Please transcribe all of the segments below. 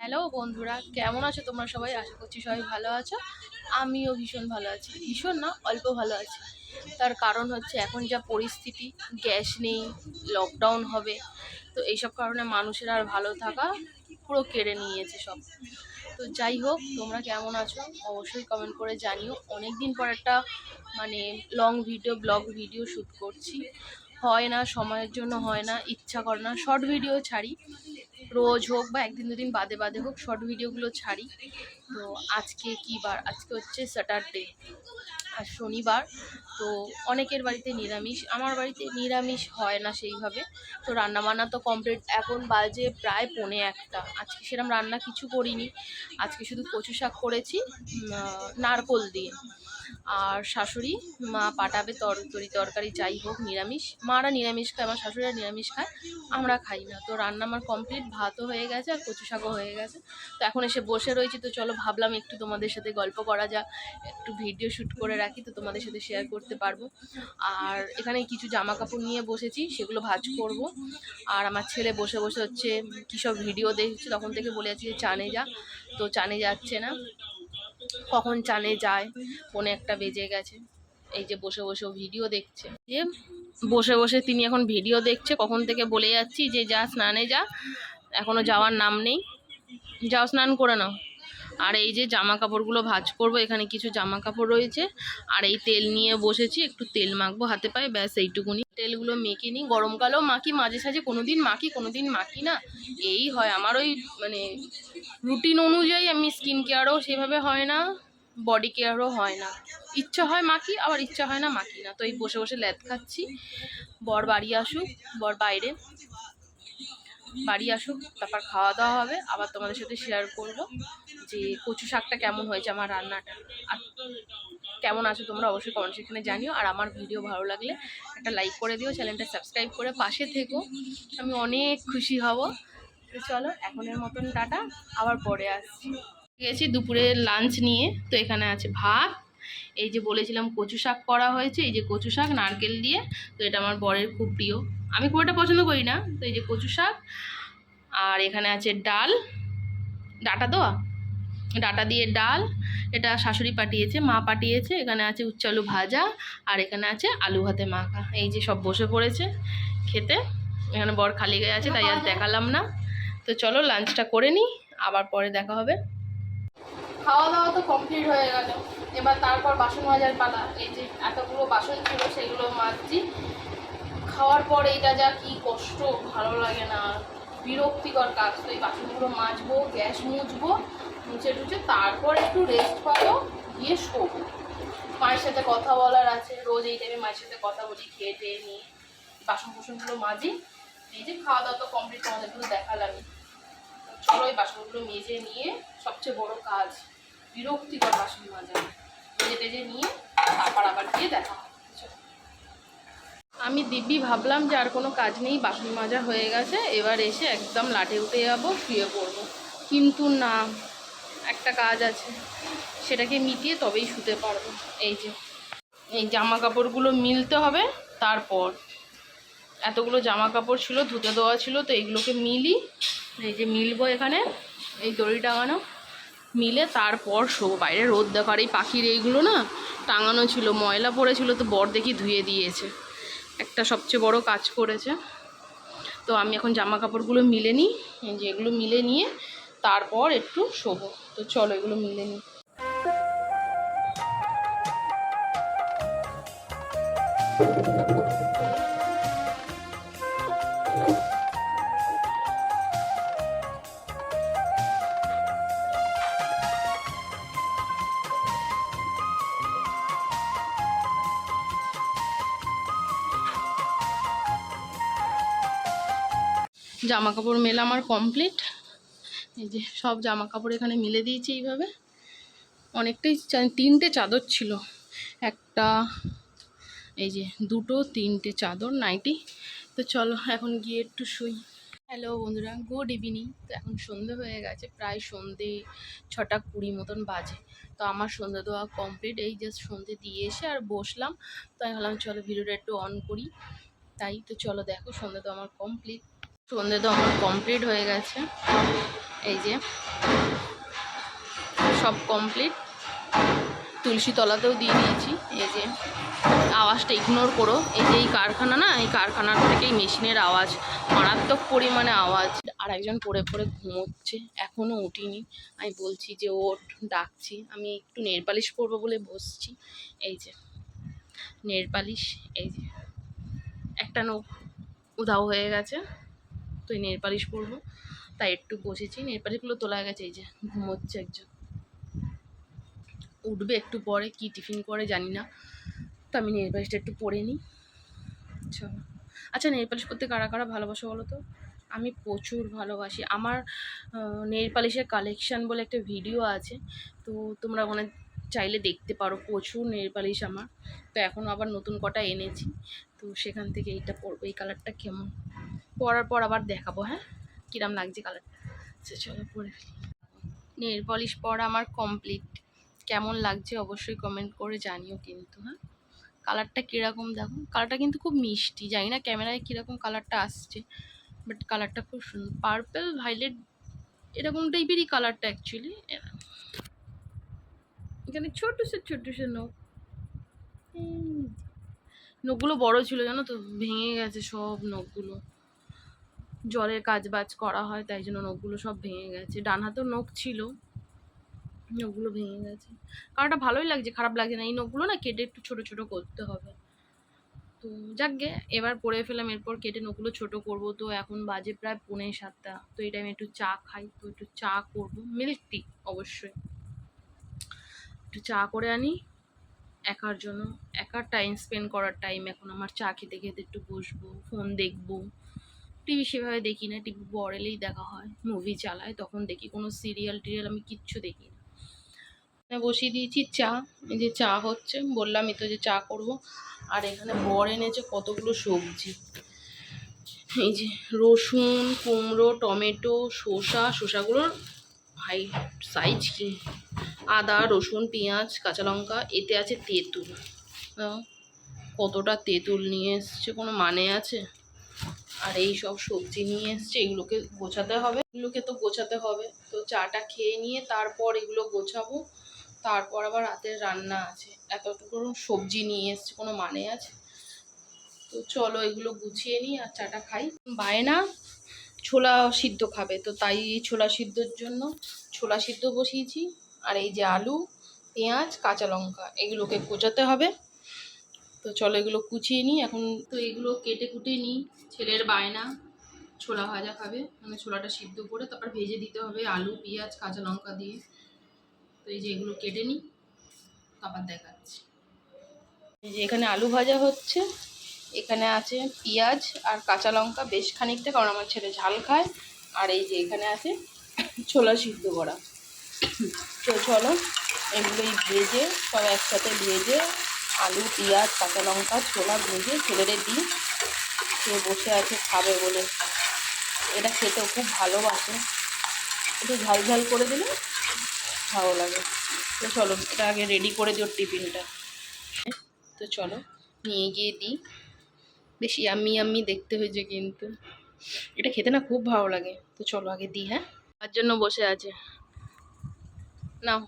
Hello বন্ধুরা, কেমন আছো তোমরা সবাই? আশা করছি সবাই ভালো আছো। আমিও ভীষণ ভালো আছি, ভীষণ না অল্প ভালো আছি। তার কারণ হচ্ছে এখন যা পরিস্থিতি, গ্যাস নেই, লকডাউন হবে, তো এইসব কারণে মানুষের আর ভালো থাকা পুরো কেড়ে নিয়েছে সব। তো যাই হোক, তোমরা কেমন আছো অবশ্যই কমেন্ট করে জানিও। অনেক দিন পর একটা long video blog video shoot করছি, হয় না, সময়ের জন্য হয় না, ইচ্ছা করে না। শর্ট ভিডিও ছাড়ি, রোজ হোক বা একদিন দুদিন বাদে বাদে হোক শর্ট ভিডিওগুলো ছাড়ি। তো আজকে কী বার? আজকে হচ্ছে স্যাটারডে আর শনিবার। তো অনেকের বাড়িতে নিরামিষ, আমার বাড়িতে নিরামিষ হয় না সেইভাবে। তো রান্নাবান্না তো কমপ্লিট, এখন বাজে প্রায় 1:45। আজকে সেরকম রান্না কিছু করিনি, আজকে শুধু কচু শাক করেছি নারকোল দিয়ে। আর শাশুড়ি মা পাঠাবে তরকারি যাই হোক, নিরামিষ। মারা নিরামিষ খায়, আমার শাশুড়িরা নিরামিষ খায়, আমরা খাই না। তো রান্না আমার কমপ্লিট, ভাতও হয়ে গেছে আর কচু শাকও হয়ে গেছে। তো এখন এসে বসে রয়েছি, তো চলো ভাবলাম একটু তোমাদের সাথে গল্প করা যাক, একটু ভিডিও শ্যুট করে রাখি, তো তোমাদের সাথে শেয়ার করতে পারবো। আর এখানে কিছু জামা কাপড় নিয়ে বসেছি, সেগুলো ভাঁজ করব। আর আমার ছেলে বসে বসে হচ্ছে কী সব ভিডিও দেখছে, তখন থেকে বলে যাচ্ছে যে চানে যা, তো চানে যাচ্ছে না। কখন চানে যায়, 1:45 বেজে গেছে। এই যে বসে বসে ভিডিও দেখছে, যে বসে বসে তিনি এখন ভিডিও দেখছে। কখন থেকে বলে যাচ্ছি যে যা স্নানে যা, এখনো যাওয়ার নাম নেই। যাও স্নান করে নাও। আর এই যে জামা কাপড়গুলো ভাঁজ করবো, এখানে কিছু জামা কাপড় রয়েছে। আর এই তেল নিয়ে বসেছি, একটু তেল মাখবো হাতে পায়ে, ব্যাস এইটুকুনি। তেলগুলো মেখে নিই, গরমকালেও মাখি মাঝে সাঝে, কোনোদিন মাখি কোনোদিন মাখি না, এই হয় আমার। ওই রুটিন অনুযায়ী আমি স্কিন কেয়ারও সেভাবে হয় না, বডি কেয়ারও হয় না। ইচ্ছা হয় মাখি, আবার ইচ্ছা হয় না মাখি না। তো এই বসে বসে ল্যাদ খাচ্ছি। বর বাড়ি আসুক, বর বাড়ি আসুক, তারপর খাওয়া দাওয়া হবে। আবার তোমাদের সাথে শেয়ার করবো যে কচু শাকটা কেমন হয়েছে, আমার রান্নাটা। আর কেমন আছো তোমরা অবশ্যই কমেন্ট সেখানে জানিও। আর আমার ভিডিও ভালো লাগলে একটা লাইক করে দিও, চ্যানেলটা সাবস্ক্রাইব করে পাশে থেকো, আমি অনেক খুশি হব। তো চলো এখনের মতন টাটা, আবার পরে আসছি। গেছি দুপুরে লাঞ্চ নিয়ে। তো এখানে আছে ভাত, এই যে বলেছিলাম কচু শাক করা হয়েছে, এই যে কচু শাক নারকেল দিয়ে। তো এটা আমার বরের খুব প্রিয়, আমি খুব একটা পছন্দ করি না। তো এই যে কচু শাক, আর এখানে আছে ডাল, ডাটা দিয়ে ডাল, এটা শাশুড়ি পাঠিয়েছে, মা পাঠিয়েছে। এখানে আছে উচ্ছে আলু ভাজা, আর এখানে আছে আলু ভাতে মাখা। এই যে সব বসে পড়েছে খেতে। এখানে বর খালি গায়ে আছে, তাই আর দেখালাম না। তো চলো লাঞ্চটা করে নিই, আবার পরে দেখা হবে। খাওয়া দাওয়া তো কমপ্লিট হয়ে গেল, এবার তারপর বাসন মাজার পালা। এই যে এতগুলো বাসন ছিল, সেগুলো মাজছি। খাওয়ার পর এইটা যা কি কষ্ট, ভালো লাগে না, বিরক্তিকর কাজ। তো এই বাসনগুলো মাজবো, গ্যাস মুছবো, মুছে টুছে তারপর একটু রেস্ট পাবো, গিয়ে শোবো। মায়ের সাথে কথা বলার আছে, রোজ এই টাইমে মায়ের সাথে কথা বলি, খেয়ে টেয়ে নিয়ে বাসন কুসনগুলো মাজি। এই যে খাওয়া দাওয়া তো কমপ্লিট, তোমাদেরগুলো দেখালামই। চলো এই বাসনগুলো মেজে নিয়ে, সবচেয়ে বড় কাজ বিরক্তিকর বাসন মাজা, মেজে টেজে নিয়ে তারপর আবার গিয়ে দেখা হবে। আমি দিব্যি ভাবলাম যে আর কোনো কাজ নেই, বাসন মাজা হয়ে গেছে, এবার এসে একদম লাটে উঠে যাবো, শুয়ে পড়বো। কিন্তু না, একটা কাজ আছে, সেটাকে মিটিয়ে তবেই শুতে পারবো। এই যে এই জামা কাপড়গুলো মিলতে হবে। তারপর এতগুলো জামা কাপড় ছিল, ধুতে দেওয়া ছিল, তো এইগুলোকে মিলি। এই যে মিলবো, এখানে এই দড়ি টাঙানো, মিলে তারপর শোবো। বাইরে রোদ দেখো, আর এই পাখির এইগুলো না টাঙানো ছিল, ময়লা পড়েছিল, তো বর দেখি ধুয়ে দিয়েছে। একটা সবচেয়ে বড় কাজ করেছে। তো আমি এখন জামা কাপড়গুলো মিলে নিই, যেগুলো মিলে নিয়ে তারপর একটু শোবো। তো চলো এগুলো মিলে নিই। জামা কাপড় মেলা আমার কমপ্লিট। এই যে সব জামা কাপড় এখানে মিলে দিয়েছি এইভাবে। অনেকটাই, 3টে চাদর ছিল, একটা, এই যে 2টো 3টে চাদর, নাইটি। তো চলো এখন গিয়ে একটু শুই। হ্যালো বন্ধুরা, গুড ইভিনিং। তো এখন সন্ধে হয়ে গেছে, প্রায় সন্ধে 6:20 মতন বাজে। তো আমার সন্ধে দেওয়া কমপ্লিট, এই জাস্ট সন্ধে দিয়ে এসে আর বসলাম। তো আমি ভাবলাম চলো ভিডিওটা একটু অন করি, তাই। তো চলো দেখো, সন্ধে তো আমার কমপ্লিট হয়ে গেছে। এই যে সব কমপ্লিট, তুলসী তলাতেও দিয়ে দিয়েছি। এই যে আওয়াজটা ইগনোর করো, এই যে এই কারখানা না, এই কারখানার থেকেই মেশিনের আওয়াজ, মারাত্মক পরিমাণে আওয়াজ। আর একজন পড়ে পড়ে ঘুমোচ্ছে, এখনও উঠিনি। আমি বলছি যে ওঠ, ডাকছি। আমি একটু নেল পালিশ করবো বলে বসছি। এই যে নেল পালিশ, এই যে একটা নখ উধাও হয়ে গেছে, তো এই নেল পালিশ করবো, তাই একটু বসেছি। নেল পালিশগুলো তোলা গেছে। এই যে ঘুমোচ্ছে একজন, উঠবে একটু পরে, কি টিফিন করে জানি না। তো আমি নেল পালিশটা একটু পরে নিই। চলো। আচ্ছা, নেল পালিশ করতে কারা কারা ভালোবাসো বলো তো? আমি প্রচুর ভালোবাসি। আমার নেল পালিশের কালেকশান বলে একটা ভিডিও আছে, তো তোমরা ওখানে চাইলে দেখতে পারো। প্রচুর নেল পালিশ আমার, তো এখন আবার নতুন কটা এনেছি, তো সেখান থেকে এইটা পরবো। এই কালারটা কেমন, পরার পর আবার দেখাবো, হ্যাঁ কিরম লাগছে কালারটা। আচ্ছা চলো পরে ফেলি। নেল পালিশ পরা আমার কমপ্লিট। কেমন লাগছে অবশ্যই কমেন্ট করে জানিও কিন্তু। হ্যাঁ, কালারটা কীরকম দেখো, কালারটা কিন্তু খুব মিষ্টি। জানি না ক্যামেরায় কীরকম কালারটা আসছে, বাট কালারটা খুব সুন্দর, পার্পল ভাইলেট এরকম টাইপেরই কালারটা অ্যাকচুয়ালি। এখানে ছোট সে নখ, নখগুলো বড় ছিল জানো তো, ভেঙে গেছে সব নখগুলো। জলের কাজ বাজ করা হয় তাই জন্য নখগুলো সব ভেঙে গেছে। ডান হাতেও নখ ছিল, নখগুলো ভেঙে গেছে। কালারটা ভালোই লাগছে, খারাপ লাগছে না। এই নখগুলো না কেটে একটু ছোট ছোট করতে হবে। তো যাকগে, এবার পরে ফেলাম, এরপর কেটে নখগুলো ছোট করব। তো এখন বাজে প্রায় 6:45। তো এই টাইমে একটু চা খাই, তো একটু চা করব, মিল্ক টি অবশ্যই। একটু চা করে আনি একার জন্য, একার টাইম স্পেন্ড করার টাইম এখন আমার। চা খেতে খেতে একটু বসবো, ফোন দেখবো। টিভি সেভাবে দেখি না, টিভি বড় এলেই দেখা হয়, মুভি চালায় তখন দেখি। কোনো সিরিয়াল টিরিয়াল আমি কিচ্ছু দেখি না। বসিয়ে দিয়েছি চা, এই যে চা হচ্ছে, বললামই তো যে চা করব। আর এখানে বর এনেছে কতগুলো সবজি, এই যে রসুন, কুমড়ো, টমেটো, শসাগুলোর হাই সাইজ কি, আদা, রসুন, পেঁয়াজ, কাঁচা লঙ্কা, এতে আছে তেঁতুল। কতটা তেঁতুল নিয়ে এসছে, কোনো মানে আছে? আর এই সব সবজি নিয়ে এসছে, এগুলোকে গোছাতে হবে, এগুলোকে তো গোছাতে হবে। তো চাটা খেয়ে নিয়ে তারপর এগুলো গোছাবো, তারপর আবার রাতের রান্না আছে। এতটুকু সবজি নিয়ে এসছে, কোনো মানে আছে? তো চলো এগুলো গুছিয়ে নিই আর চাটা খাই। বায়না ছোলা সিদ্ধ খাবে, তো তাই ছোলা সিদ্ধর জন্য ছোলা সিদ্ধ বসিয়েছি। আর এই যে আলু, পেঁয়াজ, কাঁচা লঙ্কা, এগুলোকে কোচাতে হবে। তো চলো এগুলো কুচিয়ে নিই এখন। তো এগুলো কেটে কুটে নিই। ছেলের বায়না ছোলা ভাজা খাবে, মানে ছোলাটা সিদ্ধ করে তারপর ভেজে দিতে হবে আলু, পেঁয়াজ, কাঁচা লঙ্কা দিয়ে। তো এই যে এগুলো কেটে নিই, আবার দেখাচ্ছি। এই যে এখানে আলু ভাজা হচ্ছে, এখানে আছে পেঁয়াজ আর কাঁচা লঙ্কা বেশ খানিকটা, কারণ আমার ছেলে ঝাল খায়। আর এই যে এখানে আছে ছোলা সিদ্ধ করা। তো চলো এগুলোই ভেজে, সব একসাথে ভেজে, আলু, পেঁয়াজ, কাঁচা লঙ্কা, ছোলা ভেজে ছেলেরে দিই। সে বসে আছে খাবে বলে, এটা খেতেও খুব ভালোবাসে। একটু ঝাল ঝাল করে দিলে ভালো লাগে। তো চলো এটা আগে রেডি করে দিও টিফিনটা। তো চলো নিয়ে গিয়ে দিই। বেশ ইয়াম্মি ইয়াম্মি দেখতে হয়েছে কিন্তু, এটা খেতে না খুব ভালো লাগে। তো চলো আগে দিই। হ্যাঁ, তার জন্য বসে আছে, নাও।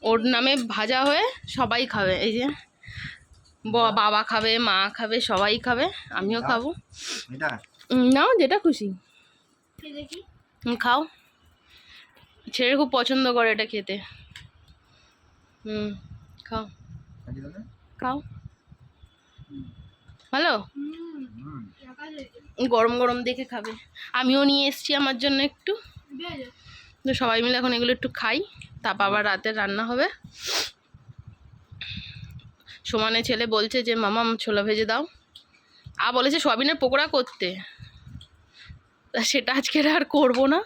ওর নামে ভাজা হয়ে সবাই খাবে। এই যে বাবা খাবে, মা খাবে, সবাই খাবে, আমিও খাবো। নাও যেটা খুশি খাও। ছেলে খুব পছন্দ করে এটা খেতে। খাও খাও, ভালো। গরম গরম দেখে খাবে। আমিও নিয়ে এসছি আমার জন্য একটু। তো সবাই মিলে এখন এগুলো একটু খাই, তারপর আবার রাতের রান্না হবে। সমানে ছেলে বলছে যে মামা ছোলা ভেজে দাও, বলেছে সয়াবিনের পকোড়া করতে। সেটা আজকে আর করবো না,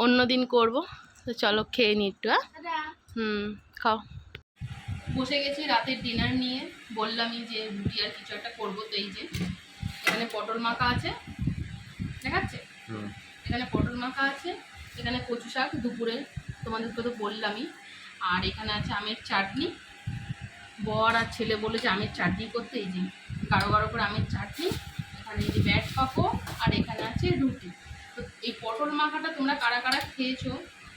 অন্য দিন করবো। তো চলো খেয়ে নি একটু। খাও। বসে গেছি রাতের ডিনার নিয়ে, বললামই যে রুটি আর কিছু একটা করবো। তো এই যে এখানে পটল মাখা আছে, দেখাচ্ছে, এখানে পটল মাখা আছে, এখানে কচু শাক দুপুরে তোমাদেরকে তো বললামই। আর এখানে আছে আমের চাটনি। বর আর ছেলে বলেছে আমের চাটনি করতে, এই যে গাঢ় গাঢ় করে আমের চাটনি। এখানে এই যে ব্যাট পাঁপড় আর এখানে আছে রুটি। তো এই পটল মাখাটা তোমরা কারা কারা খেয়েছো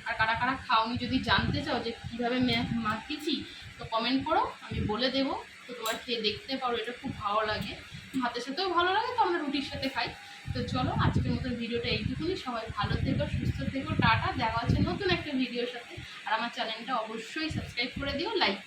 আর কারা কারা খাওনি, যদি জানতে চাও যে কীভাবে মাখিয়েছি তো কমেন্ট করো, আমি বলে দেবো। তো তোমরা খেয়ে দেখতে পারো, এটা খুব ভালো লাগে, ভাতের সাথেও ভালো লাগে, তো আমরা রুটির সাথে খাই। তো চলো আজকের মতো ভিডিওটা এইটুকুনি। সবাই ভালো থেকো, সুস্থ থেকো, টাটা। দেখা হচ্ছে নতুন একটা ভিডিওর সাথে। আর আমার চ্যানেলটা অবশ্যই সাবস্ক্রাইব করে দিও, লাইক